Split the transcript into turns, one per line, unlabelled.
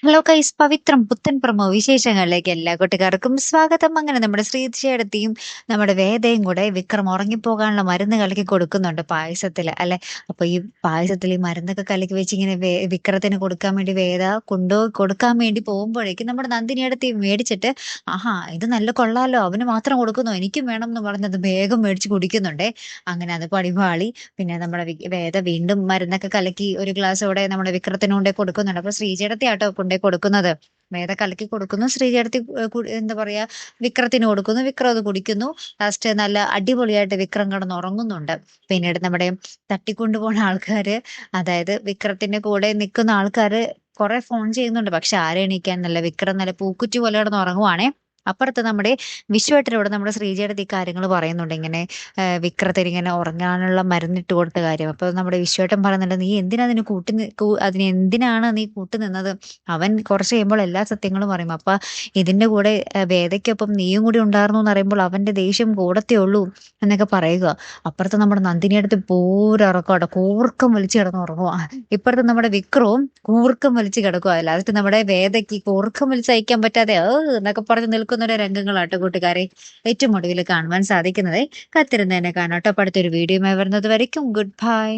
Hello guys, പവിത്രം പുത്തൻ promo വിശേഷങ്ങളിലേക്ക് എല്ലാ കൂട്ടുകാർക്കും സ്വാഗതം. അങ്ങനെ നമ്മുടെ ശ്രീചേടത്തിയും നമ്മുടെ വേദയും കൂടെ വിക്രം ഉറങ്ങിപ്പോകാനുള്ള മരുന്ന് കലക്കി കൊടുക്കുന്നുണ്ട് പായസത്തില് അല്ലെ. അപ്പൊ ഈ പായസത്തിൽ ഈ മരുന്നൊക്കെ കലക്കി വെച്ച് ഇങ്ങനെ വിക്രത്തിന് കൊടുക്കാൻ വേണ്ടി വേദ കൊടുക്കാൻ വേണ്ടി പോകുമ്പോഴേക്കും നമ്മുടെ നന്ദിനിയടത്തി മേടിച്ചിട്ട്, ആഹാ ഇത് നല്ല കൊള്ളാലോ, അവന് മാത്രം കൊടുക്കുന്നു, എനിക്കും വേണം എന്ന് പറഞ്ഞത് വേഗം മേടിച്ച് കുടിക്കുന്നുണ്ടേ. അങ്ങനെ അത് പടിപാളി. പിന്നെ നമ്മുടെ വേദ വീണ്ടും മരുന്നൊക്കെ കലക്കി ഒരു ഗ്ലാസ്സോടെ നമ്മുടെ വിക്രത്തിന് കൊണ്ടേ കൊടുക്കുന്നുണ്ട്. അപ്പൊ ശ്രീചേടത്തി ആട്ടോ കൊണ്ടേ കൊടുക്കുന്നത്. വേദ കലക്കി കൊടുക്കുന്നു, ശ്രീചേടത്തി എന്താ പറയാ, വിക്രത്തിന് കൊടുക്കുന്നു, വിക്രം അത് കുടിക്കുന്നു. ലാസ്റ്റ് നല്ല അടിപൊളിയായിട്ട് വിക്രം കിടന്ന് ഉറങ്ങുന്നുണ്ട്. പിന്നീട് നമ്മുടെ തട്ടിക്കൊണ്ടുപോണ ആൾക്കാര്, അതായത് വിക്രത്തിന്റെ കൂടെ നിൽക്കുന്ന ആൾക്കാര് കുറെ ഫോൺ ചെയ്യുന്നുണ്ട്. പക്ഷെ ആരെ എണീക്കാന്നല്ല, വിക്രം നല്ല പൂക്കുറ്റി പോലെ കിടന്ന് ഉറങ്ങുവാണേ. അപ്പുറത്ത് നമ്മുടെ വിശ്വേട്ടനോട് നമ്മുടെ ശ്രീജയുടെ ഈ കാര്യങ്ങൾ പറയുന്നുണ്ട്, ഇങ്ങനെ വിക്രത്തിന് ഇങ്ങനെ ഉറങ്ങാനുള്ള മരുന്നിട്ട് കൊടുത്ത കാര്യം. അപ്പൊ നമ്മുടെ വിശ്വേട്ടൻ പറയുന്നുണ്ട്, നീ എന്തിനാ അതിന് അതിന് എന്തിനാണ് നീ കൂട്ടു നിന്നത്? അവൻ കുറച്ച് കഴിയുമ്പോൾ എല്ലാ സത്യങ്ങളും പറയും. അപ്പൊ ഇതിന്റെ കൂടെ വേദയ്ക്കൊപ്പം നീയും കൂടി ഉണ്ടായിരുന്നു എന്ന് പറയുമ്പോൾ അവന്റെ ദേഷ്യം കൂടത്തേ ഉള്ളൂ എന്നൊക്കെ പറയുക. അപ്പുറത്ത് നമ്മുടെ നന്ദിനിയടുത്ത് പൂരറക്കോട്ടെ കൂർക്കം വലിച്ചു കിടന്ന് ഉറങ്ങുക. ഇപ്പുറത്ത് നമ്മുടെ വിക്രവും കൂർക്കം വലിച്ചു കിടക്കുക. ലാസ്റ്റ് നമ്മുടെ വേദയ്ക്ക് കൂർക്കം വലിച്ച് അയക്കാൻ പറ്റാതെ എന്നൊക്കെ പറഞ്ഞ് നിൽക്കുന്ന ഒരു രംഗങ്ങളാട്ടോ കൂട്ടുകാരെ ഏറ്റവും ഒടുവിൽ കാണുവാൻ സാധിക്കുന്നത്. കാത്തിരുന്നതിനെ കാണാട്ടോ. അപ്പൊ അടുത്തൊരു വീഡിയോയുമായി വരുന്നത് വരയ്ക്കും ഗുഡ് ബൈ.